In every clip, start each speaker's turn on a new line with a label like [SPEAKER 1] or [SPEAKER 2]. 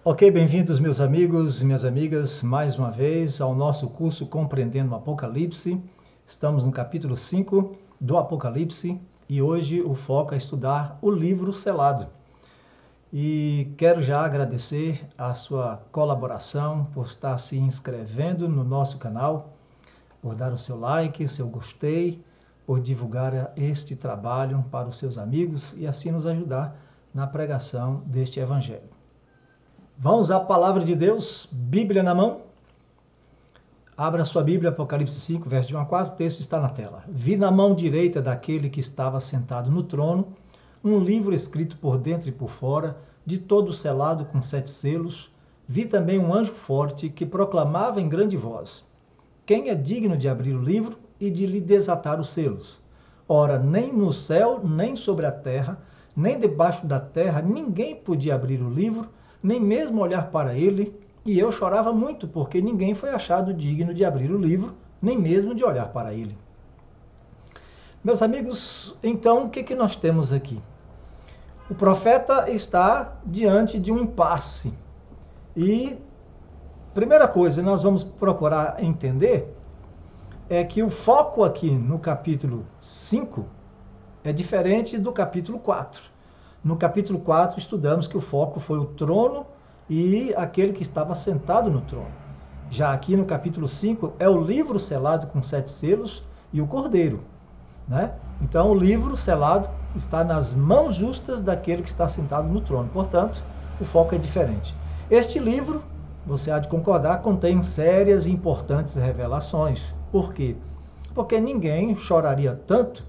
[SPEAKER 1] Ok, bem-vindos meus amigos e minhas amigas, mais uma vez ao nosso curso Compreendendo o Apocalipse. Estamos no capítulo 5 do Apocalipse e hoje o foco é estudar o livro selado. E quero já agradecer a sua colaboração por estar se inscrevendo no nosso canal, por dar o seu like, o seu gostei, por divulgar este trabalho para os seus amigos e assim nos ajudar na pregação deste evangelho. Vamos à palavra de Deus, Bíblia na mão. Abra sua Bíblia, Apocalipse 5, verso de 1 a 4, o texto está na tela. Vi na mão direita daquele que estava sentado no trono, um livro escrito por dentro e por fora, de todo selado com 7 selos. Vi também um anjo forte que proclamava em grande voz: quem é digno de abrir o livro e de lhe desatar os selos? Ora, nem no céu, nem sobre a terra, nem debaixo da terra, ninguém podia abrir o livro, nem mesmo olhar para ele, e eu chorava muito, porque ninguém foi achado digno de abrir o livro, nem mesmo de olhar para ele. Meus amigos, então o que nós temos aqui? O profeta está diante de um impasse. E primeira coisa, nós vamos procurar entender é que o foco aqui no capítulo 5 é diferente do capítulo 4. No capítulo 4, estudamos que o foco foi o trono e aquele que estava sentado no trono. Já aqui no capítulo 5, é o livro selado com 7 selos e o cordeiro. Né? Então, o livro selado está nas mãos justas daquele que está sentado no trono. Portanto, o foco é diferente. Este livro, você há de concordar, contém sérias e importantes revelações. Por quê? Porque ninguém choraria tanto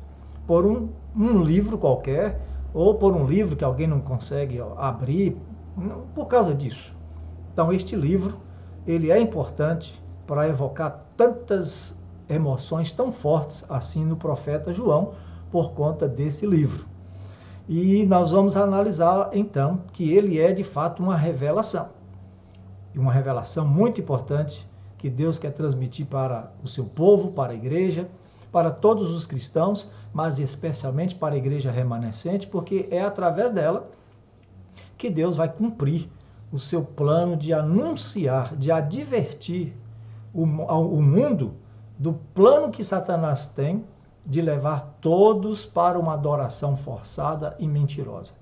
[SPEAKER 1] por um livro qualquer, ou por um livro que alguém não consegue abrir, por causa disso. Então, este livro, ele é importante para evocar tantas emoções tão fortes assim no profeta João, por conta desse livro. E nós vamos analisar, então, que ele é, de fato, uma revelação. E uma revelação muito importante que Deus quer transmitir para o seu povo, para a igreja, para todos os cristãos, mas especialmente para a igreja remanescente, porque é através dela que Deus vai cumprir o seu plano de anunciar, de advertir o mundo do plano que Satanás tem de levar todos para uma adoração forçada e mentirosa.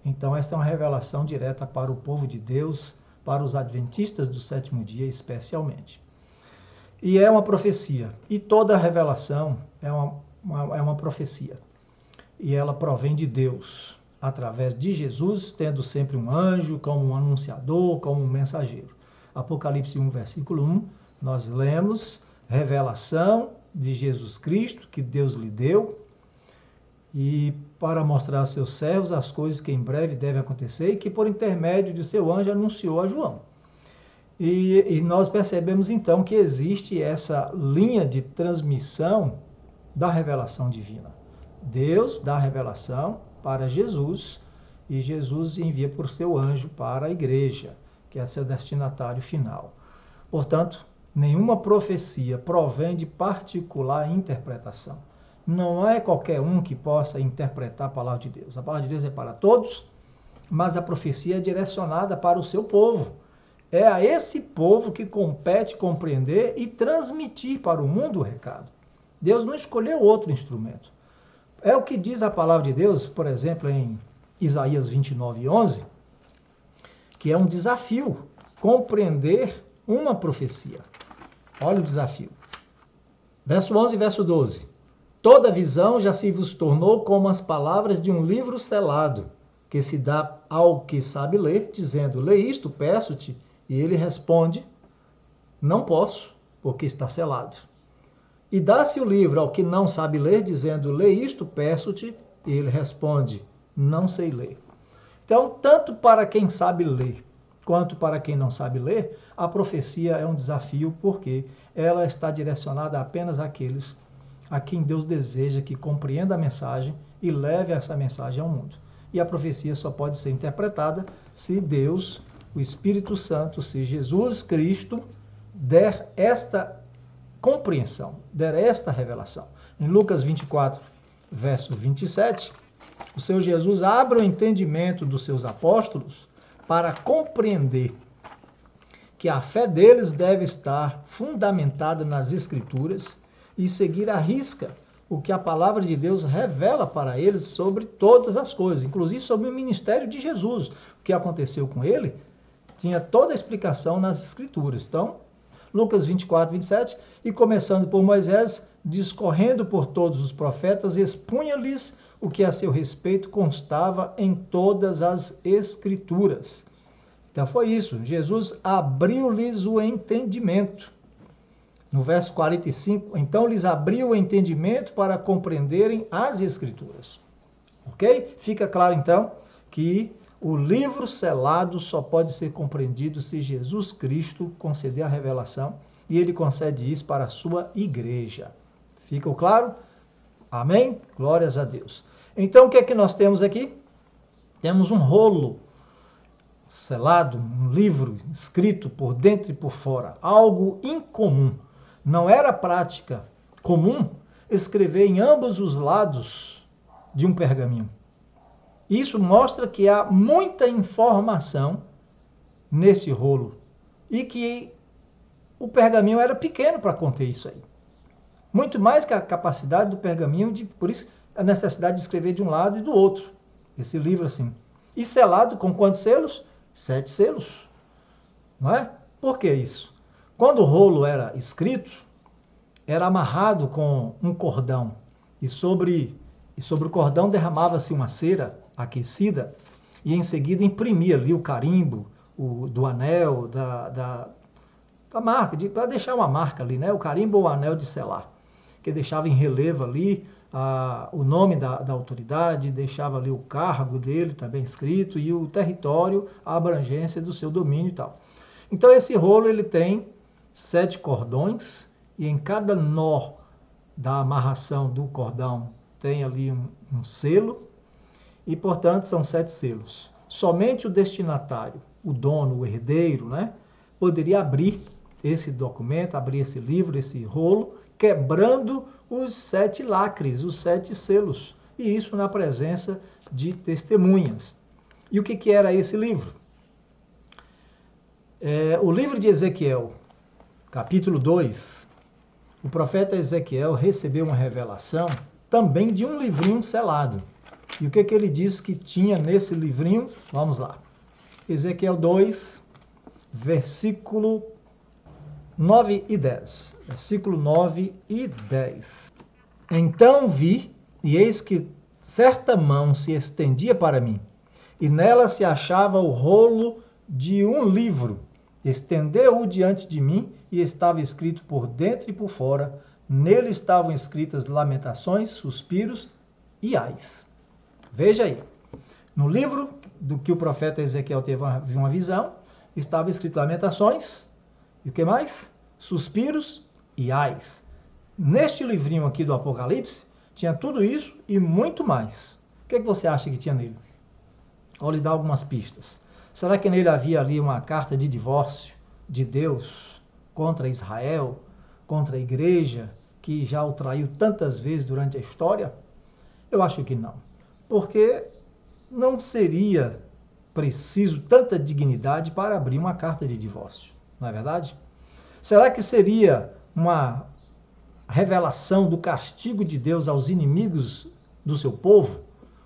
[SPEAKER 1] Então, essa é uma revelação direta para o povo de Deus, para os adventistas do sétimo dia especialmente. E é uma profecia. E toda revelação é uma profecia. E ela provém de Deus, através de Jesus, tendo sempre um anjo como um anunciador, como um mensageiro. Apocalipse 1, versículo 1, nós lemos revelação de Jesus Cristo, que Deus lhe deu, e para mostrar a seus servos as coisas que em breve devem acontecer, e que por intermédio de seu anjo anunciou a João. E nós percebemos então que existe essa linha de transmissão da revelação divina. Deus dá a revelação para Jesus e Jesus envia por seu anjo para a igreja, que é seu destinatário final. Portanto, nenhuma profecia provém de particular interpretação. Não é qualquer um que possa interpretar a palavra de Deus. A palavra de Deus é para todos, mas a profecia é direcionada para o seu povo. É a esse povo que compete compreender e transmitir para o mundo o recado. Deus não escolheu outro instrumento. É o que diz a palavra de Deus, por exemplo, em Isaías 29, 11, que é um desafio compreender uma profecia. Olha o desafio. Verso 11 e verso 12. Toda visão já se vos tornou como as palavras de um livro selado, que se dá ao que sabe ler, dizendo, lê isto, peço-te. E ele responde, não posso, porque está selado. E dá-se o livro ao que não sabe ler, dizendo, lê isto, peço-te. E ele responde, não sei ler. Então, tanto para quem sabe ler, quanto para quem não sabe ler, a profecia é um desafio, porque ela está direcionada apenas àqueles a quem Deus deseja que compreenda a mensagem e leve essa mensagem ao mundo. E a profecia só pode ser interpretada se Deus, o Espírito Santo, se Jesus Cristo der esta compreensão, der esta revelação. Em Lucas 24, verso 27, o Senhor Jesus abre o entendimento dos seus apóstolos para compreender que a fé deles deve estar fundamentada nas Escrituras e seguir à risca o que a palavra de Deus revela para eles sobre todas as coisas, inclusive sobre o ministério de Jesus. O que aconteceu com ele tinha toda a explicação nas Escrituras. Então, Lucas 24, 27, e começando por Moisés, discorrendo por todos os profetas, expunha-lhes o que a seu respeito constava em todas as Escrituras. Então foi isso, Jesus abriu-lhes o entendimento. No verso 45, então lhes abriu o entendimento para compreenderem as Escrituras. Ok? Fica claro então que o livro selado só pode ser compreendido se Jesus Cristo conceder a revelação, e ele concede isso para a sua igreja. Ficou claro? Amém? Glórias a Deus. Então, o que é que nós temos aqui? Temos um rolo selado, um livro escrito por dentro e por fora, algo incomum. Não era prática comum escrever em ambos os lados de um pergaminho. Isso mostra que há muita informação nesse rolo e que o pergaminho era pequeno para conter isso aí. Muito mais que a capacidade do pergaminho, por isso a necessidade de escrever de um lado e do outro. Esse livro assim. E selado com quantos selos? 7 selos. Não é? Por que isso? Quando o rolo era escrito, era amarrado com um cordão. E sobre o cordão derramava-se uma cera aquecida e em seguida imprimia ali o carimbo do anel, da marca, para deixar uma marca ali, né? O carimbo ou o anel de selar, que deixava em relevo ali o nome da autoridade, deixava ali o cargo dele também escrito e o território, a abrangência do seu domínio e tal. Então esse rolo ele tem 7 cordões e em cada nó da amarração do cordão tem ali um selo e, portanto, são 7 selos. Somente o destinatário, o dono, o herdeiro, né, poderia abrir esse documento, abrir esse livro, esse rolo, quebrando os 7 lacres, os 7 selos, e isso na presença de testemunhas. E o que era esse livro? O livro de Ezequiel, capítulo 2, o profeta Ezequiel recebeu uma revelação também de um livrinho selado. E o que ele diz que tinha nesse livrinho? Vamos lá. Ezequiel 2, versículo 9 e 10. Versículo 9 e 10. Então vi, e eis que certa mão se estendia para mim, e nela se achava o rolo de um livro. Estendeu-o diante de mim, e estava escrito por dentro e por fora. Nele estavam escritas lamentações, suspiros e ais. Veja aí. No livro do que o profeta Ezequiel teve uma visão, estava escrito lamentações, e o que mais? Suspiros e ais. Neste livrinho aqui do Apocalipse, tinha tudo isso e muito mais. O que você acha que tinha nele? Vou lhe dar algumas pistas. Será que nele havia ali uma carta de divórcio de Deus contra Israel, contra a igreja, que já o traiu tantas vezes durante a história? Eu acho que não. Porque não seria preciso tanta dignidade para abrir uma carta de divórcio, não é verdade? Será que seria uma revelação do castigo de Deus aos inimigos do seu povo,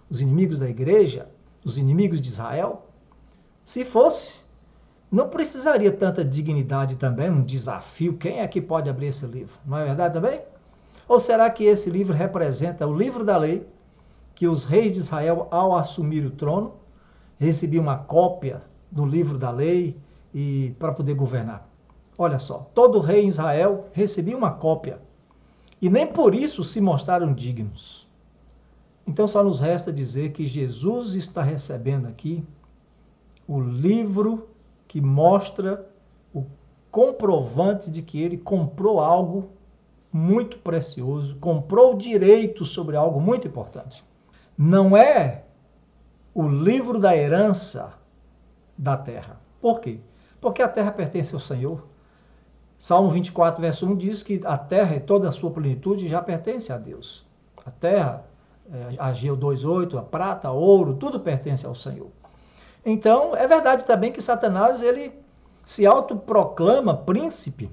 [SPEAKER 1] os inimigos da igreja, os inimigos de Israel? Se fosse, não precisaria tanta dignidade também, um desafio. Quem é que pode abrir esse livro? Não é verdade também? Ou será que esse livro representa o livro da lei, que os reis de Israel, ao assumir o trono, recebiam uma cópia do livro da lei e para poder governar? Olha só, todo rei em Israel recebia uma cópia e nem por isso se mostraram dignos. Então só nos resta dizer que Jesus está recebendo aqui o livro que mostra o comprovante de que ele comprou algo muito precioso, comprou o direito sobre algo muito importante. Não é o livro da herança da terra. Por quê? Porque a terra pertence ao Senhor. Salmo 24, verso 1 diz que a terra e toda a sua plenitude já pertence a Deus. A terra, Ageu 2,8, a prata, ouro, tudo pertence ao Senhor. Então, é verdade também que Satanás, ele se autoproclama príncipe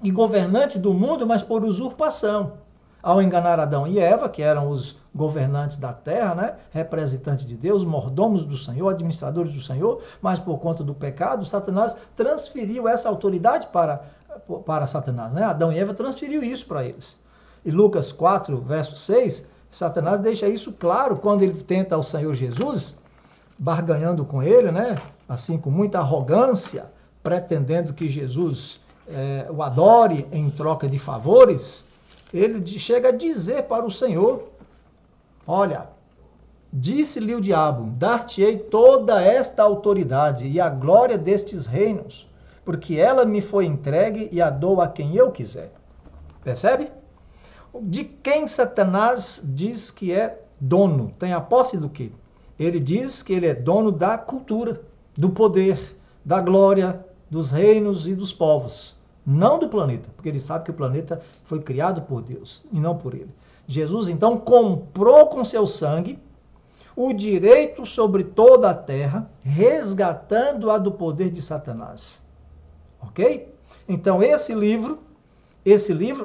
[SPEAKER 1] e governante do mundo, mas por usurpação. Ao enganar Adão e Eva, que eram os governantes da terra, né? Representantes de Deus, mordomos do Senhor, administradores do Senhor, mas por conta do pecado, Satanás transferiu essa autoridade para Satanás. Né? Adão e Eva transferiu isso para eles. E Lucas 4, verso 6, Satanás deixa isso claro quando ele tenta ao Senhor Jesus, barganhando com ele, né? Assim, com muita arrogância, pretendendo que Jesus o adore em troca de favores. Ele chega a dizer para o Senhor, olha, disse-lhe o diabo, dar-te-ei toda esta autoridade e a glória destes reinos, porque ela me foi entregue e a dou a quem eu quiser. Percebe? De quem Satanás diz que é dono? Tem a posse do quê? Ele diz que ele é dono da cultura, do poder, da glória, dos reinos e dos povos. Não do planeta, porque ele sabe que o planeta foi criado por Deus e não por ele. Jesus, então, comprou com seu sangue o direito sobre toda a terra, resgatando-a do poder de Satanás. Ok? Então, esse livro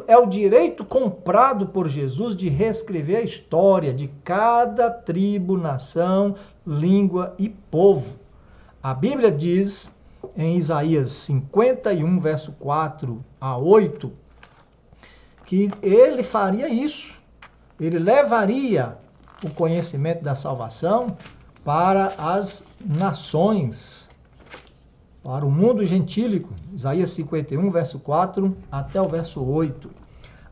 [SPEAKER 1] é o direito comprado por Jesus de reescrever a história de cada tribo, nação, língua e povo. A Bíblia diz em Isaías 51, verso 4 a 8, que ele faria isso. Ele levaria o conhecimento da salvação para as nações, para o mundo gentílico. Isaías 51, verso 4 até o verso 8.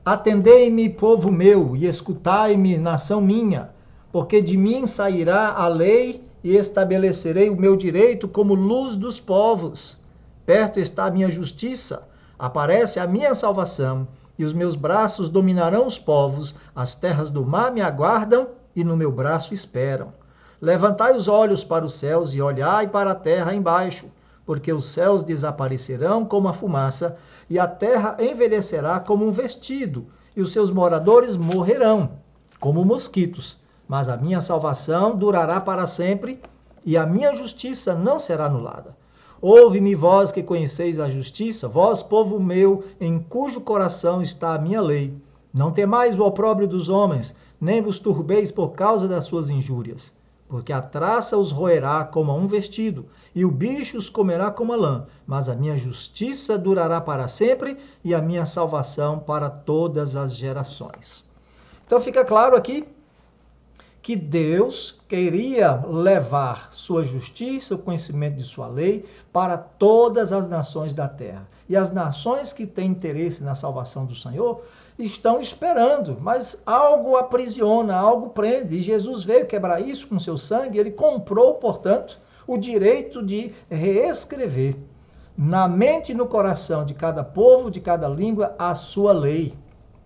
[SPEAKER 1] Atendei-me, povo meu, e escutai-me, nação minha, porque de mim sairá a lei e estabelecerei o meu direito como luz dos povos. Perto está a minha justiça, aparece a minha salvação, e os meus braços dominarão os povos, as terras do mar me aguardam e no meu braço esperam. Levantai os olhos para os céus e olhai para a terra embaixo, porque os céus desaparecerão como a fumaça, e a terra envelhecerá como um vestido, e os seus moradores morrerão, como mosquitos. Mas a minha salvação durará para sempre, e a minha justiça não será anulada. Ouve-me, vós que conheceis a justiça, vós, povo meu, em cujo coração está a minha lei. Não temais o opróbrio dos homens, nem vos turbeis por causa das suas injúrias. Porque a traça os roerá como a um vestido, e o bicho os comerá como a lã. Mas a minha justiça durará para sempre, e a minha salvação para todas as gerações. Então fica claro aqui que Deus queria levar sua justiça, o conhecimento de sua lei, para todas as nações da terra. E as nações que têm interesse na salvação do Senhor estão esperando, mas algo aprisiona, algo prende. E Jesus veio quebrar isso com seu sangue, ele comprou, portanto, o direito de reescrever na mente e no coração de cada povo, de cada língua, a sua lei.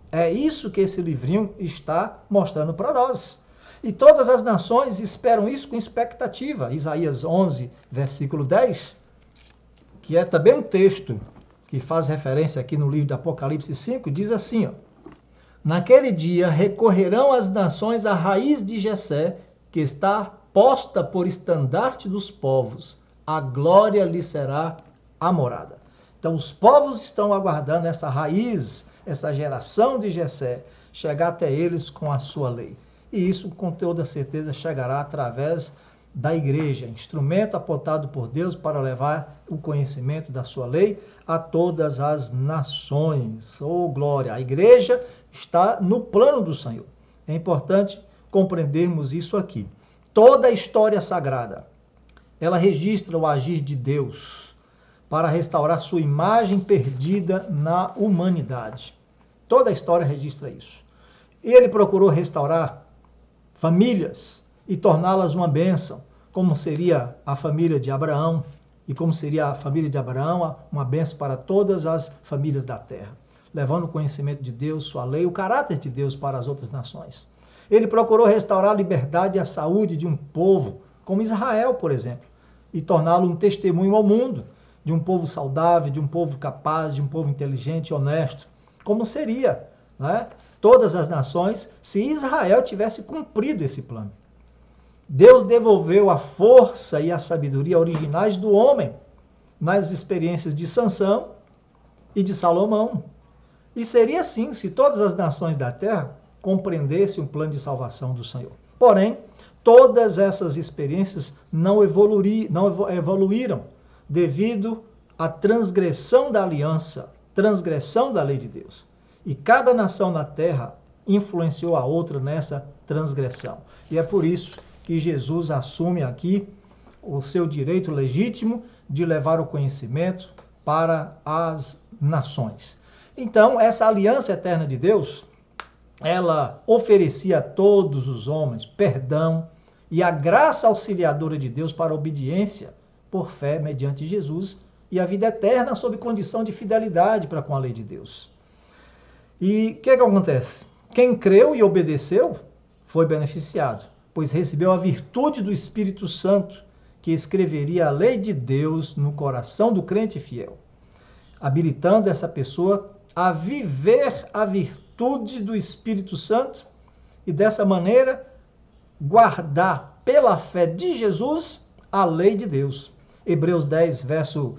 [SPEAKER 1] É isso que esse livrinho está mostrando para nós. E todas as nações esperam isso com expectativa. Isaías 11, versículo 10, que é também um texto que faz referência aqui no livro de Apocalipse 5, diz assim, ó, naquele dia recorrerão as nações à raiz de Jessé, que está posta por estandarte dos povos. A glória lhe será a morada. Então os povos estão aguardando essa raiz, essa geração de Jessé, chegar até eles com a sua lei. E isso, com toda certeza, chegará através da igreja, instrumento apontado por Deus para levar o conhecimento da sua lei a todas as nações. Oh, glória! A igreja está no plano do Senhor. É importante compreendermos isso aqui. Toda a história sagrada, ela registra o agir de Deus para restaurar sua imagem perdida na humanidade. Toda a história registra isso. E ele procurou restaurar famílias e torná-las uma bênção, como seria a família de Abraão, e como seria a família de Abraão, uma bênção para todas as famílias da terra, levando o conhecimento de Deus, sua lei, o caráter de Deus para as outras nações. Ele procurou restaurar a liberdade e a saúde de um povo, como Israel, por exemplo, e torná-lo um testemunho ao mundo, de um povo saudável, de um povo capaz, de um povo inteligente e honesto, como seria, né, todas as nações, se Israel tivesse cumprido esse plano. Deus devolveu a força e a sabedoria originais do homem nas experiências de Sansão e de Salomão. E seria assim se todas as nações da terra compreendessem o plano de salvação do Senhor. Porém, todas essas experiências não evoluíram devido à transgressão da aliança, transgressão da lei de Deus. E cada nação na terra influenciou a outra nessa transgressão. E é por isso que Jesus assume aqui o seu direito legítimo de levar o conhecimento para as nações. Então, essa aliança eterna de Deus, ela oferecia a todos os homens perdão e a graça auxiliadora de Deus para a obediência por fé mediante Jesus e a vida eterna sob condição de fidelidade para com a lei de Deus. E o que acontece? Quem creu e obedeceu foi beneficiado, pois recebeu a virtude do Espírito Santo, que escreveria a lei de Deus no coração do crente fiel, habilitando essa pessoa a viver a virtude do Espírito Santo e dessa maneira guardar pela fé de Jesus a lei de Deus. Hebreus 10, verso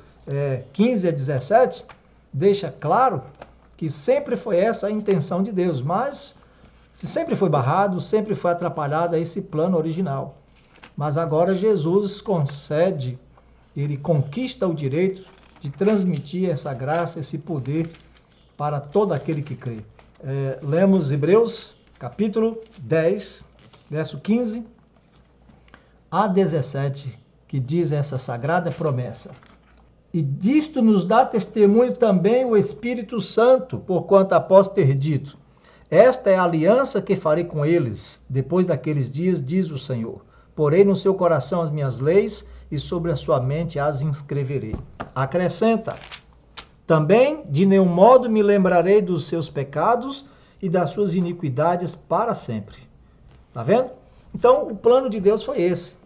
[SPEAKER 1] 15 a 17, deixa claro que sempre foi essa a intenção de Deus, mas sempre foi barrado, sempre foi atrapalhado esse plano original. Mas agora Jesus concede, ele conquista o direito de transmitir essa graça, esse poder para todo aquele que crê. Lemos Hebreus, capítulo 10, verso 15 a 17, que diz essa sagrada promessa. E disto nos dá testemunho também o Espírito Santo, porquanto após ter dito, esta é a aliança que farei com eles, depois daqueles dias, diz o Senhor. Porei no seu coração as minhas leis e sobre a sua mente as inscreverei. Acrescenta, também de nenhum modo me lembrarei dos seus pecados e das suas iniquidades para sempre. Tá vendo? Então, o plano de Deus foi esse.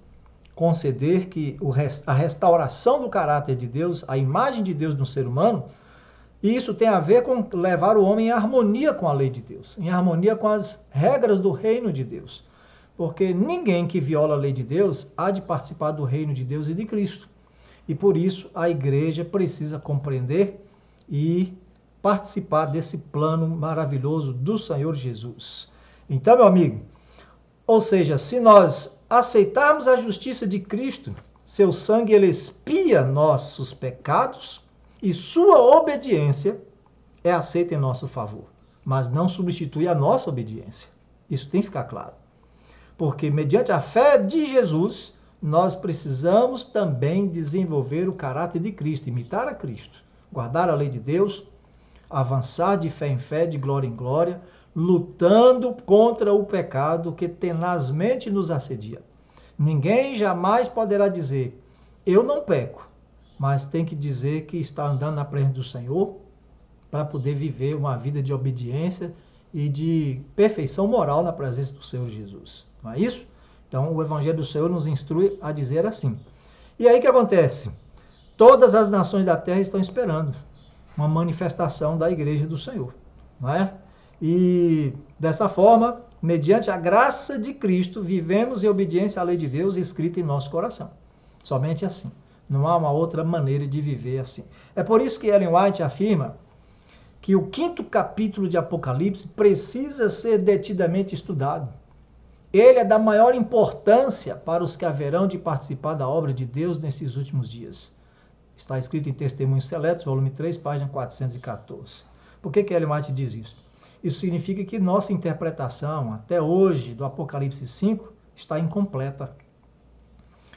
[SPEAKER 1] Conceder que a restauração do caráter de Deus, a imagem de Deus no ser humano, e isso tem a ver com levar o homem em harmonia com a lei de Deus, em harmonia com as regras do reino de Deus. Porque ninguém que viola a lei de Deus há de participar do reino de Deus e de Cristo. E por isso a igreja precisa compreender e participar desse plano maravilhoso do Senhor Jesus. Então, meu amigo, ou seja, se nós aceitarmos a justiça de Cristo, seu sangue ele expia nossos pecados e sua obediência é aceita em nosso favor, mas não substitui a nossa obediência. Isso tem que ficar claro. Porque mediante a fé de Jesus, nós precisamos também desenvolver o caráter de Cristo, imitar a Cristo, guardar a lei de Deus, avançar de fé em fé, de glória em glória, lutando contra o pecado que tenazmente nos assedia. Ninguém jamais poderá dizer, eu não peco, mas tem que dizer que está andando na presença do Senhor para poder viver uma vida de obediência e de perfeição moral na presença do Senhor Jesus. Não é isso? Então, o Evangelho do Senhor nos instrui a dizer assim. E aí o que acontece? Todas as nações da terra estão esperando uma manifestação da igreja do Senhor. Não é? E dessa forma, mediante a graça de Cristo, vivemos em obediência à lei de Deus escrita em nosso coração. Somente assim. Não há uma outra maneira de viver assim. É por isso que Ellen White afirma que o 5º capítulo de Apocalipse precisa ser detidamente estudado. Ele é da maior importância para os que haverão de participar da obra de Deus nesses últimos dias. Está escrito em Testemunhos Seletos, volume 3, página 414. Por que Ellen White diz isso? Isso significa que nossa interpretação, até hoje, do Apocalipse 5, está incompleta.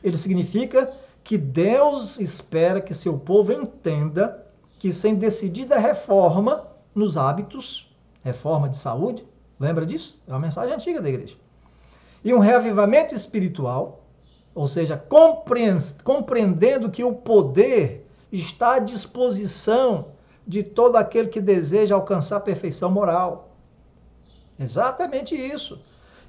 [SPEAKER 1] Ele significa que Deus espera que seu povo entenda que sem decidida reforma nos hábitos, reforma de saúde, lembra disso? É uma mensagem antiga da igreja. E um reavivamento espiritual, ou seja, compreendendo que o poder está à disposição de todo aquele que deseja alcançar a perfeição moral. Exatamente isso.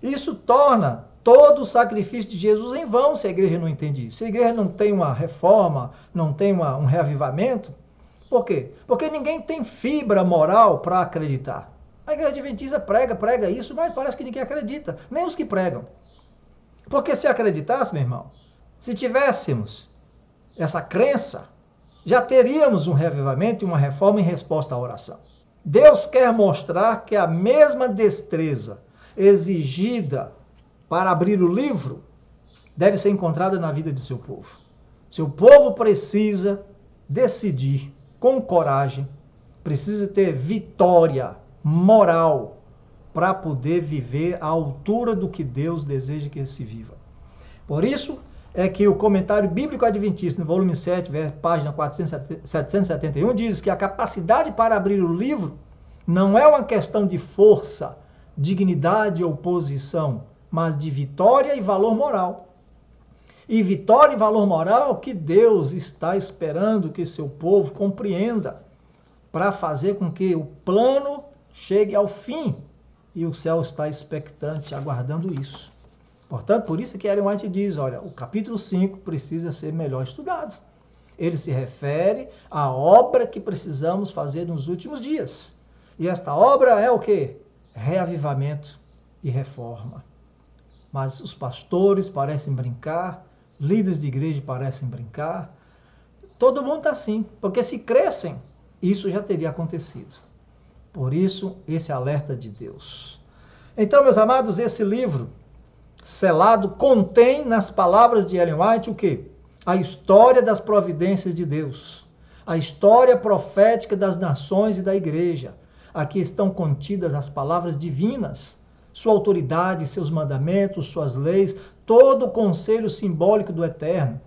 [SPEAKER 1] Isso torna todo o sacrifício de Jesus em vão, se a igreja não entende isso. Se a igreja não tem uma reforma, não tem um reavivamento, por quê? Porque ninguém tem fibra moral para acreditar. A igreja adventista prega isso, mas parece que ninguém acredita, nem os que pregam. Porque se acreditasse, meu irmão, se tivéssemos essa crença, já teríamos um reavivamento e uma reforma em resposta à oração. Deus quer mostrar que a mesma destreza exigida para abrir o livro deve ser encontrada na vida de seu povo. Seu povo precisa decidir com coragem, precisa ter vitória moral para poder viver à altura do que Deus deseja que ele se viva. Por isso é que o Comentário Bíblico Adventista, no volume 7, página 771, diz que a capacidade para abrir o livro não é uma questão de força, dignidade ou posição, mas de vitória e valor moral. E vitória e valor moral que Deus está esperando que seu povo compreenda para fazer com que o plano chegue ao fim. E o céu está expectante, aguardando isso. Portanto, por isso que Ellen White diz, olha, o capítulo 5 precisa ser melhor estudado. Ele se refere à obra que precisamos fazer nos últimos dias. E esta obra é o quê? Reavivamento e reforma. Mas os pastores parecem brincar, líderes de igreja parecem brincar. Todo mundo está assim, porque se crescem, isso já teria acontecido. Por isso, esse alerta de Deus. Então, meus amados, esse livro selado contém nas palavras de Ellen White o quê? A história das providências de Deus, a história profética das nações e da igreja. Aqui estão contidas as palavras divinas, sua autoridade, seus mandamentos, suas leis, todo o conselho simbólico do Eterno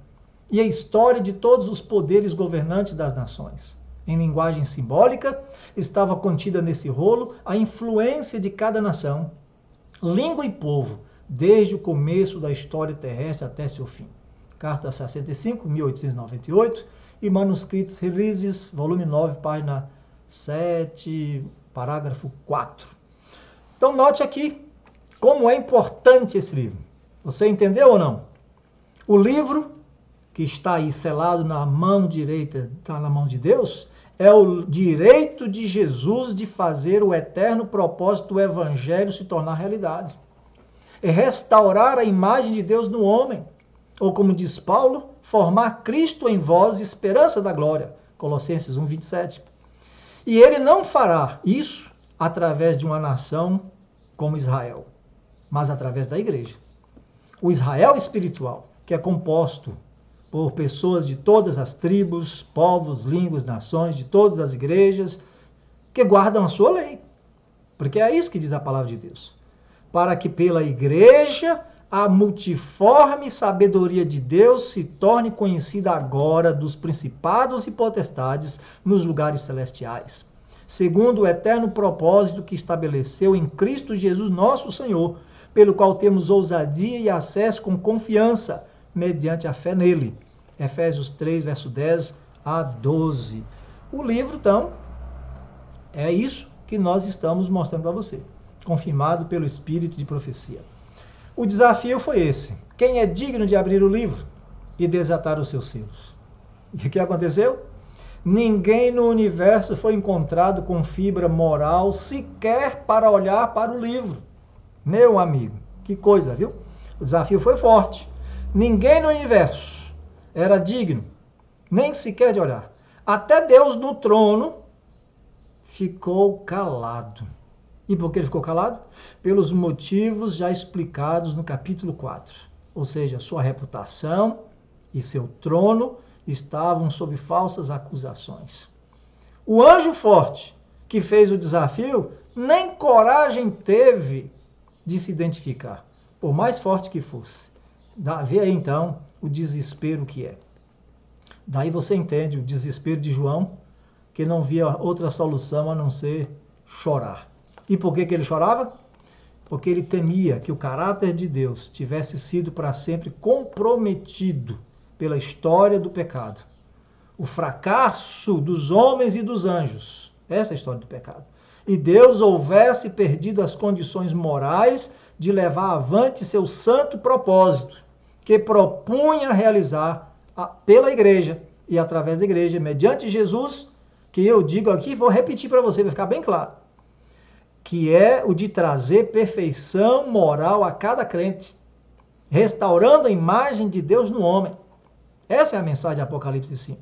[SPEAKER 1] e a história de todos os poderes governantes das nações. Em linguagem simbólica, estava contida nesse rolo a influência de cada nação, língua e povo, desde o começo da história terrestre até seu fim. Carta 65, 1898, e Manuscritos Releases, volume 9, página 7, parágrafo 4. Então, note aqui como é importante esse livro. Você entendeu ou não? O livro que está aí selado na mão direita, está na mão de Deus, é o direito de Jesus de fazer o eterno propósito do Evangelho se tornar realidade. É restaurar a imagem de Deus no homem. Ou como diz Paulo, formar Cristo em vós, esperança da glória. Colossenses 1, 27. E ele não fará isso através de uma nação como Israel, mas através da igreja. O Israel espiritual, que é composto por pessoas de todas as tribos, povos, línguas, nações, de todas as igrejas, que guardam a sua lei. Porque é isso que diz a palavra de Deus. Para que pela igreja a multiforme sabedoria de Deus se torne conhecida agora dos principados e potestades nos lugares celestiais, segundo o eterno propósito que estabeleceu em Cristo Jesus nosso Senhor, pelo qual temos ousadia e acesso com confiança, mediante a fé nele. Efésios 3, verso 10 a 12. O livro, então, é isso que nós estamos mostrando para você, confirmado pelo Espírito de profecia. O desafio foi esse. Quem é digno de abrir o livro e desatar os seus selos? E o que aconteceu? Ninguém no universo foi encontrado com fibra moral sequer para olhar para o livro. Meu amigo, que coisa, viu? O desafio foi forte. Ninguém no universo era digno, nem sequer de olhar. Até Deus no trono ficou calado. E por que ele ficou calado? Pelos motivos já explicados no capítulo 4. Ou seja, sua reputação e seu trono estavam sob falsas acusações. O anjo forte que fez o desafio nem coragem teve de se identificar, por mais forte que fosse. Vê aí então o desespero que é. Daí você entende o desespero de João, que não via outra solução a não ser chorar. E por que ele chorava? Porque ele temia que o caráter de Deus tivesse sido para sempre comprometido pela história do pecado. O fracasso dos homens e dos anjos. Essa é a história do pecado. E Deus houvesse perdido as condições morais de levar avante seu santo propósito, que propunha realizar pela igreja e através da igreja, mediante Jesus, que eu digo aqui, vou repetir para você, vai ficar bem claro, que é o de trazer perfeição moral a cada crente. restaurando a imagem de Deus no homem. Essa é a mensagem de Apocalipse 5.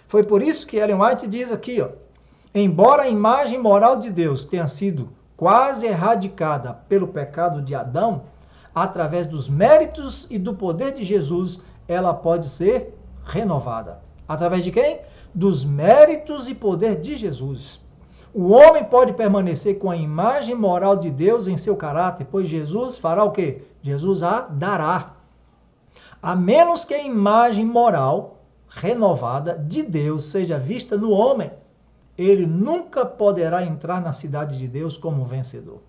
[SPEAKER 1] Foi por isso que Ellen White diz aqui, embora a imagem moral de Deus tenha sido quase erradicada pelo pecado de Adão, através dos méritos e do poder de Jesus, ela pode ser renovada. Através de quem? Dos méritos e poder de Jesus. O homem pode permanecer com a imagem moral de Deus em seu caráter, pois Jesus fará o quê? Jesus a dará. A menos que a imagem moral renovada de Deus seja vista no homem, ele nunca poderá entrar na cidade de Deus como vencedor.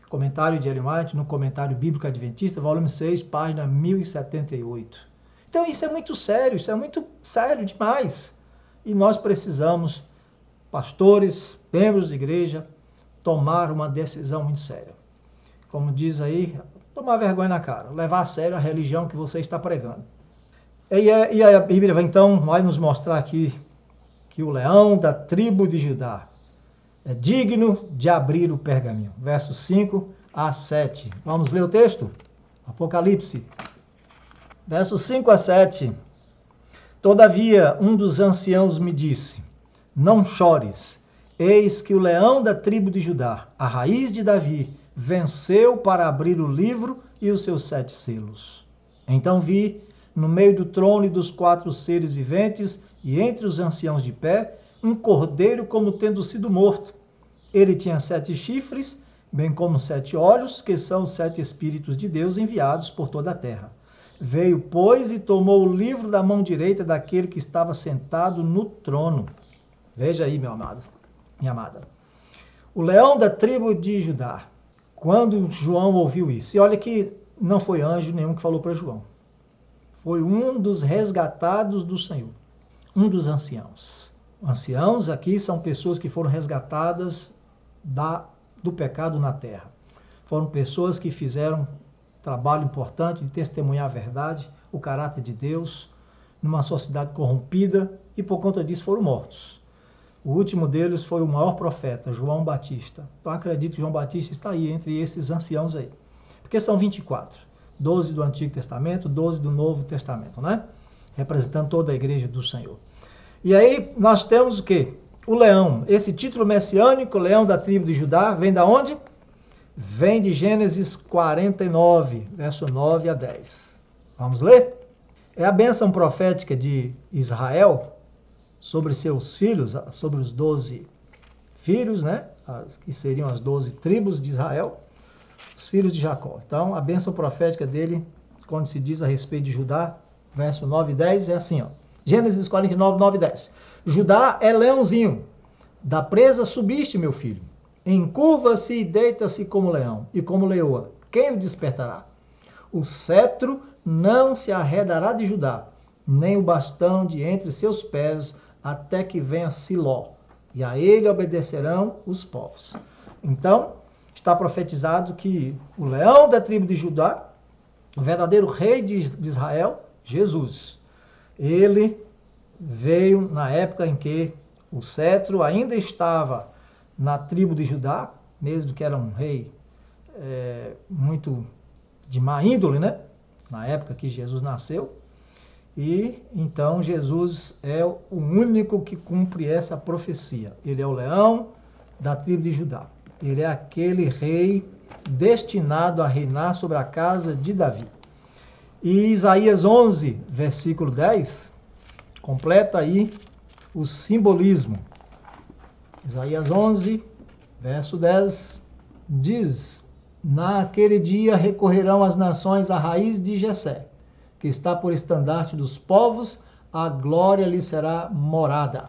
[SPEAKER 1] Comentário de Ellen White no Comentário Bíblico Adventista, volume 6, página 1078. Então isso é muito sério demais. E nós precisamos, pastores, membros de igreja, tomar uma decisão muito séria. Como diz aí, tomar vergonha na cara, levar a sério a religião que você está pregando. E a Bíblia vai nos mostrar aqui que o leão da tribo de Judá é digno de abrir o pergaminho. Versos 5 a 7. Vamos ler o texto? Apocalipse. Versos 5 a 7. Todavia, um dos anciãos me disse, não chores, eis que o leão da tribo de Judá, a raiz de Davi, venceu para abrir o livro e os seus 7 selos. Então vi, no meio do trono e dos 4 seres viventes, e entre os anciãos de pé, um cordeiro como tendo sido morto. Ele tinha 7 chifres, bem como 7 olhos, que são os 7 Espíritos de Deus enviados por toda a terra. Veio, pois, e tomou o livro da mão direita daquele que estava sentado no trono. Veja aí, meu amado, minha amada. O leão da tribo de Judá, quando João ouviu isso, e olha que não foi anjo nenhum que falou para João, foi um dos resgatados do Senhor, um dos anciãos. Anciãos aqui são pessoas que foram resgatadas do pecado na terra. Foram pessoas que fizeram trabalho importante de testemunhar a verdade, o caráter de Deus, numa sociedade corrompida, e por conta disso foram mortos. O último deles foi o maior profeta, João Batista. Eu acredito que João Batista está aí, entre esses anciãos aí. Porque são 24. 12 do Antigo Testamento, 12 do Novo Testamento, né? Representando toda a igreja do Senhor. E aí nós temos o quê? O leão. Esse título messiânico, leão da tribo de Judá, vem da onde? Vem de Gênesis 49, verso 9 a 10. Vamos ler? É a bênção profética de Israel sobre seus filhos, sobre os 12 filhos, né? Que seriam as 12 tribos de Israel, os filhos de Jacó. Então, a bênção profética dele, quando se diz a respeito de Judá, verso 9 e 10, é assim, Gênesis 49, 9 e 10. Judá é leãozinho, da presa subiste, meu filho. Encurva-se e deita-se como leão, e como leoa. Quem o despertará? O cetro não se arredará de Judá, nem o bastão de entre seus pés, até que venha Siló, e a ele obedecerão os povos. Então, está profetizado que o leão da tribo de Judá, o verdadeiro rei de Israel, Jesus, ele veio na época em que o cetro ainda estava na tribo de Judá, mesmo que era um rei muito de má índole, né? Na época que Jesus nasceu. E então Jesus é o único que cumpre essa profecia. Ele é o leão da tribo de Judá. Ele é aquele rei destinado a reinar sobre a casa de Davi. E Isaías 11, versículo 10, completa aí o simbolismo. Isaías 11, verso 10, diz: naquele dia recorrerão as nações à raiz de Jessé, que está por estandarte dos povos, a glória lhe será morada.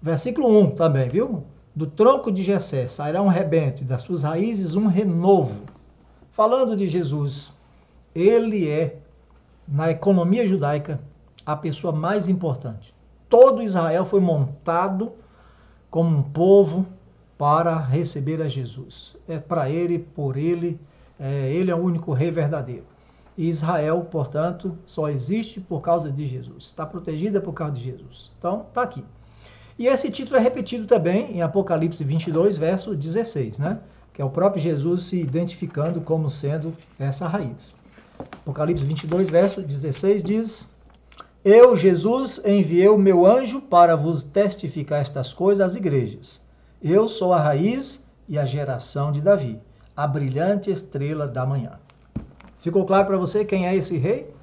[SPEAKER 1] Versículo 1 também, viu? Do tronco de Jessé sairá um rebento, e das suas raízes um renovo. Falando de Jesus, ele é, na economia judaica, a pessoa mais importante. Todo Israel foi montado como um povo para receber a Jesus. É para ele, por ele, ele é o único rei verdadeiro. E Israel, portanto, só existe por causa de Jesus. Está protegida por causa de Jesus. Então, está aqui. E esse título é repetido também em Apocalipse 22, verso 16, né? Que é o próprio Jesus se identificando como sendo essa raiz. Apocalipse 22, verso 16 diz: Eu, Jesus, enviei o meu anjo para vos testificar estas coisas às igrejas. Eu sou a raiz e a geração de Davi, a brilhante estrela da manhã. Ficou claro para você quem é esse rei?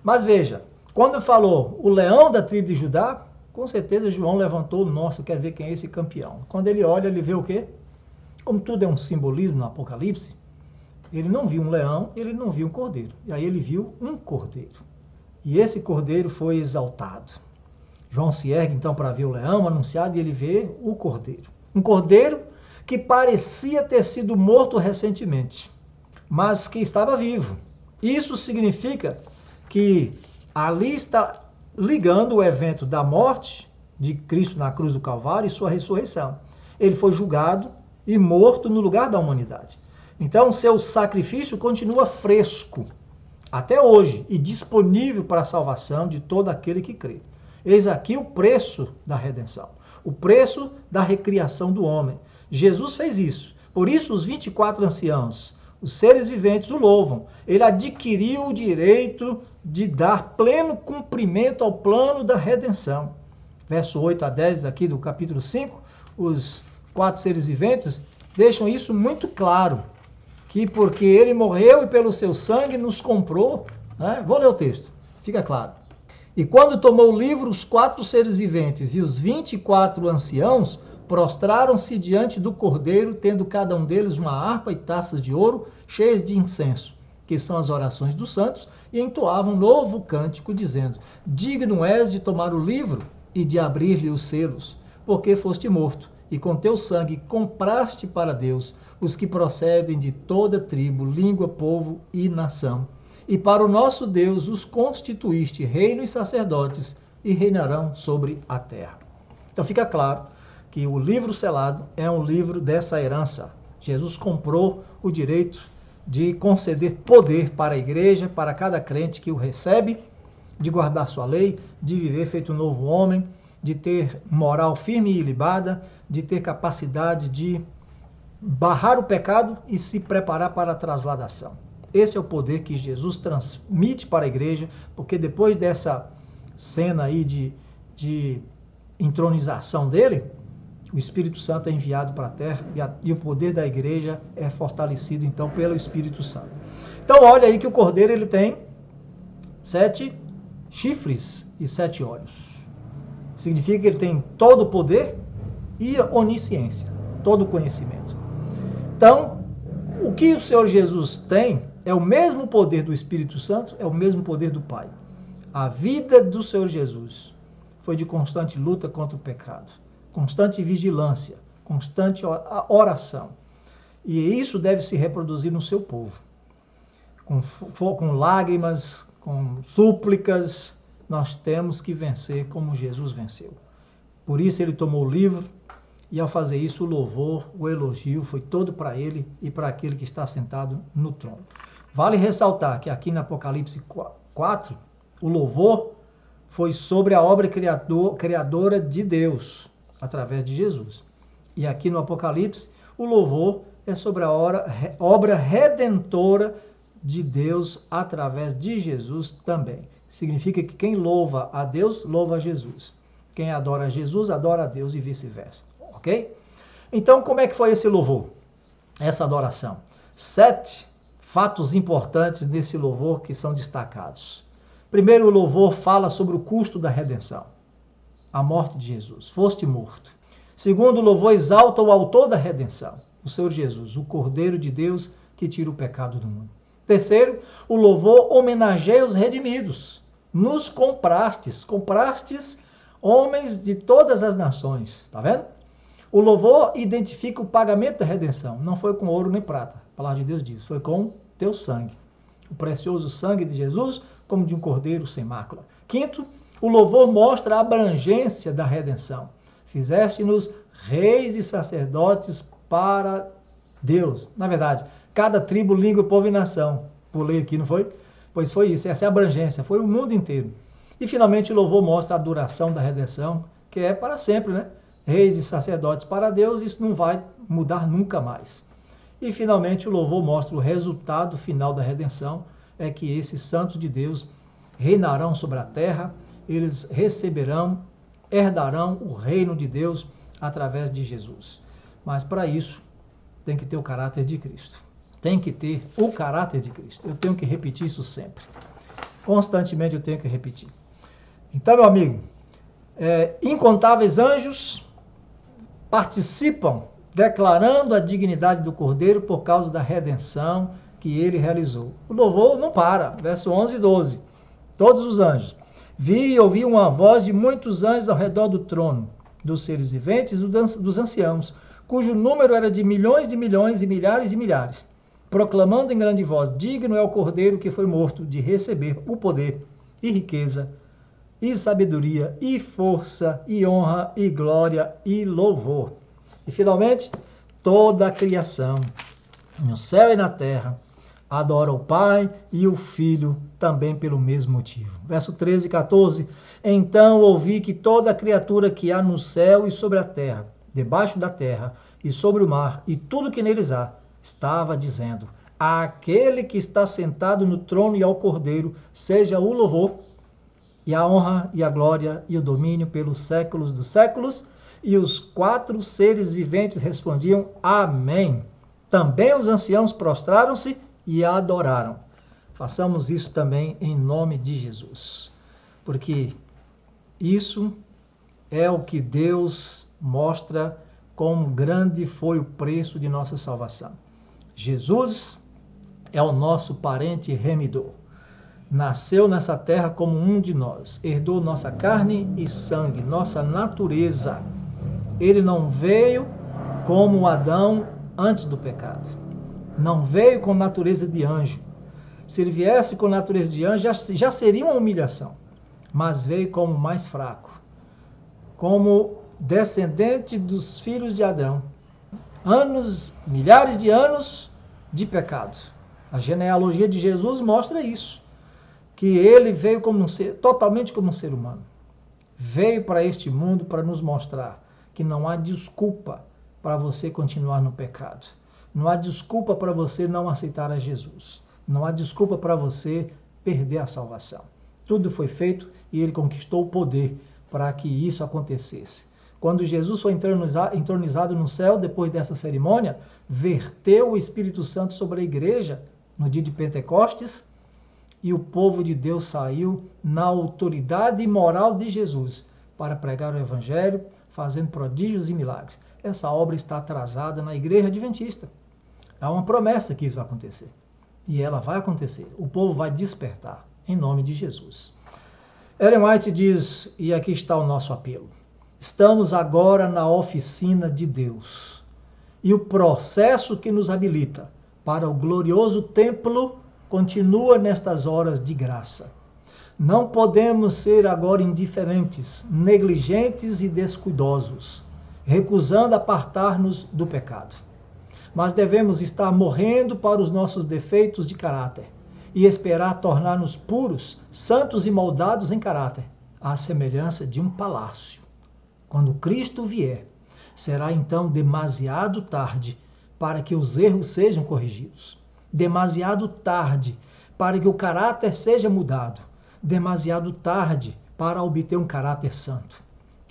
[SPEAKER 1] Mas veja, quando falou o leão da tribo de Judá, com certeza João levantou, nossa, quer ver quem é esse campeão. Quando ele olha, ele vê o quê? Como tudo é um simbolismo no Apocalipse, ele não viu um leão, ele não viu um cordeiro. E aí ele viu um cordeiro. E esse cordeiro foi exaltado. João se ergue então para ver o leão anunciado e ele vê o cordeiro. Um cordeiro que parecia ter sido morto recentemente, mas que estava vivo. Isso significa que ali está ligando o evento da morte de Cristo na cruz do Calvário e sua ressurreição. Ele foi julgado e morto no lugar da humanidade. Então, seu sacrifício continua fresco até hoje e disponível para a salvação de todo aquele que crê. Eis aqui o preço da redenção, o preço da recriação do homem. Jesus fez isso. Por isso, os 24 anciãos, os seres viventes, o louvam. Ele adquiriu o direito de dar pleno cumprimento ao plano da redenção. Verso 8 a 10 aqui do capítulo 5, os 4 seres viventes deixam isso muito claro, que porque ele morreu e pelo seu sangue nos comprou, né? Vou ler o texto, fica claro. E quando tomou o livro, os 4 seres viventes e os 24 anciãos prostraram-se diante do cordeiro, tendo cada um deles uma harpa e taças de ouro cheias de incenso, que são as orações dos santos, e entoavam um novo cântico, dizendo: Digno és de tomar o livro e de abrir-lhe os selos, porque foste morto, e com teu sangue compraste para Deus os que procedem de toda tribo, língua, povo e nação. E para o nosso Deus os constituíste reino e sacerdotes, e reinarão sobre a terra. Então fica claro que o livro selado é um livro dessa herança. Jesus comprou o direito de conceder poder para a igreja, para cada crente que o recebe, de guardar sua lei, de viver feito um novo homem, de ter moral firme e ilibada, de ter capacidade de barrar o pecado e se preparar para a transladação. Esse é o poder que Jesus transmite para a igreja, porque depois dessa cena aí de entronização dele, o Espírito Santo é enviado para a terra e o poder da igreja é fortalecido então pelo Espírito Santo. Então olha aí que o cordeiro ele tem 7 chifres e 7 olhos. Significa que ele tem todo o poder e onisciência, todo o conhecimento. Então, o que o Senhor Jesus tem é o mesmo poder do Espírito Santo, é o mesmo poder do Pai. A vida do Senhor Jesus foi de constante luta contra o pecado, constante vigilância, constante oração. E isso deve se reproduzir no seu povo. Com lágrimas, com súplicas, nós temos que vencer como Jesus venceu. Por isso ele tomou o livro, e ao fazer isso, o louvor, o elogio foi todo para ele e para aquele que está sentado no trono. Vale ressaltar que aqui no Apocalipse 4, o louvor foi sobre a obra criadora de Deus, através de Jesus. E aqui no Apocalipse, o louvor é sobre a obra redentora de Deus através de Jesus também. Significa que quem louva a Deus, louva a Jesus. Quem adora a Jesus, adora a Deus e vice-versa. Ok? Então, como é que foi esse louvor? Essa adoração? 7 fatos importantes nesse louvor que são destacados. Primeiro, o louvor fala sobre o custo da redenção. A morte de Jesus. Foste morto. Segundo, o louvor exalta o autor da redenção. O Senhor Jesus, o Cordeiro de Deus que tira o pecado do mundo. Terceiro, o louvor homenageia os redimidos. Nos comprastes homens de todas as nações. Tá vendo? O louvor identifica o pagamento da redenção. Não foi com ouro nem prata. A palavra de Deus diz. Foi com teu sangue. O precioso sangue de Jesus, como de um cordeiro sem mácula. Quinto, o louvor mostra a abrangência da redenção. Fizeste-nos reis e sacerdotes para Deus. Na verdade, cada tribo, língua, povo e nação. Pulei aqui, não foi? Pois foi isso. Essa é a abrangência. Foi o mundo inteiro. E finalmente o louvor mostra a duração da redenção, que é para sempre, né? Reis e sacerdotes para Deus, isso não vai mudar nunca mais. E finalmente o louvor mostra o resultado final da redenção, é que esses santos de Deus reinarão sobre a terra, eles receberão, herdarão o reino de Deus através de Jesus. Mas para isso, tem que ter o caráter de Cristo. Tem que ter o caráter de Cristo. Eu tenho que repetir isso sempre. Constantemente eu tenho que repetir. Então, meu amigo, incontáveis anjos participam declarando a dignidade do Cordeiro por causa da redenção que ele realizou. O louvor não para. Verso 11 e 12. Todos os anjos. Vi e ouvi uma voz de muitos anjos ao redor do trono, dos seres viventes e dos anciãos, cujo número era de milhões e milhares de milhares, proclamando em grande voz: digno é o Cordeiro que foi morto de receber o poder e riqueza e sabedoria e força e honra e glória e louvor. E finalmente, toda a criação, no céu e na terra, adora o Pai e o Filho também pelo mesmo motivo. Verso 13 e 14. Então ouvi que toda criatura que há no céu e sobre a terra, debaixo da terra e sobre o mar e tudo que neles há, estava dizendo: àquele que está sentado no trono e ao Cordeiro, seja o louvor e a honra e a glória e o domínio pelos séculos dos séculos. E os 4 seres viventes respondiam: amém. Também os anciãos prostraram-se e a adoraram. Façamos isso também em nome de Jesus, porque isso é o que Deus mostra como grande foi o preço de nossa salvação. Jesus é o nosso parente remidor. Nasceu nessa terra como um de nós, herdou nossa carne e sangue, nossa natureza. Ele não veio como Adão antes do pecado. Não veio com natureza de anjo. Se ele viesse com natureza de anjo, já seria uma humilhação. Mas veio como mais fraco, como descendente dos filhos de Adão. Milhares de anos de pecado. A genealogia de Jesus mostra isso. Que ele veio como um ser, totalmente como um ser humano. Veio para este mundo para nos mostrar que não há desculpa para você continuar no pecado. Não há desculpa para você não aceitar a Jesus. Não há desculpa para você perder a salvação. Tudo foi feito e ele conquistou o poder para que isso acontecesse. Quando Jesus foi entronizado no céu, depois dessa cerimônia, verteu o Espírito Santo sobre a igreja no dia de Pentecostes, e o povo de Deus saiu na autoridade moral de Jesus para pregar o Evangelho, fazendo prodígios e milagres. Essa obra está atrasada na igreja adventista. Há uma promessa que isso vai acontecer. E ela vai acontecer. O povo vai despertar, em nome de Jesus. Ellen White diz, e aqui está o nosso apelo: estamos agora na oficina de Deus. E o processo que nos habilita para o glorioso templo continua nestas horas de graça. Não podemos ser agora indiferentes, negligentes e descuidosos, recusando apartar-nos do pecado. Mas devemos estar morrendo para os nossos defeitos de caráter e esperar tornar-nos puros, santos e moldados em caráter, à semelhança de um palácio. Quando Cristo vier, será então demasiado tarde para que os erros sejam corrigidos. Demasiado tarde para que o caráter seja mudado. Demasiado tarde para obter um caráter santo.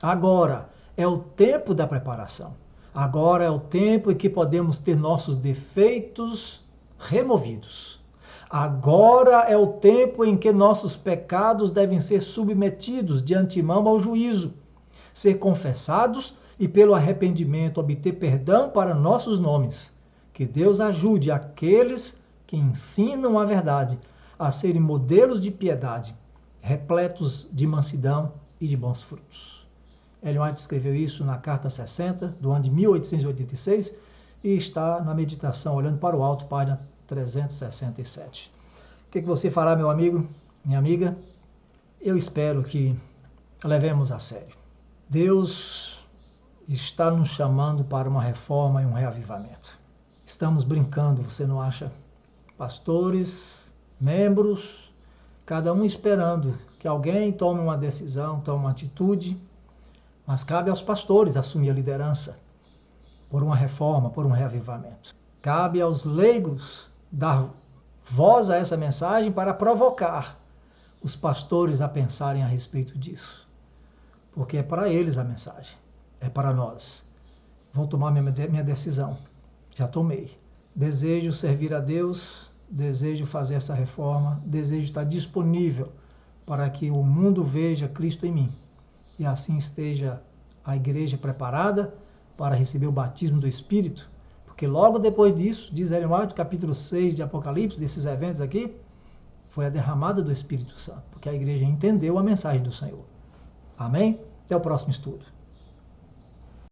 [SPEAKER 1] Agora é o tempo da preparação. Agora é o tempo em que podemos ter nossos defeitos removidos. Agora é o tempo em que nossos pecados devem ser submetidos de antemão ao juízo, ser confessados e pelo arrependimento obter perdão para nossos nomes. Que Deus ajude aqueles que ensinam a verdade a serem modelos de piedade, repletos de mansidão e de bons frutos. Ellen White escreveu isso na carta 60, do ano de 1886, e está na meditação Olhando para o Alto, página 367. O que você fará, meu amigo, minha amiga? Eu espero que levemos a sério. Deus está nos chamando para uma reforma e um reavivamento. Estamos brincando, você não acha? Pastores, membros, cada um esperando que alguém tome uma decisão, tome uma atitude, mas cabe aos pastores assumir a liderança por uma reforma, por um reavivamento. Cabe aos leigos dar voz a essa mensagem para provocar os pastores a pensarem a respeito disso. Porque é para eles a mensagem, é para nós. Vou tomar minha decisão, já tomei. Desejo servir a Deus, desejo fazer essa reforma, desejo estar disponível para que o mundo veja Cristo em mim. E assim esteja a igreja preparada para receber o batismo do Espírito, porque logo depois disso, diz Ellen White, capítulo 6 de Apocalipse, desses eventos aqui, foi a derramada do Espírito Santo, porque a igreja entendeu a mensagem do Senhor. Amém? Até o próximo estudo.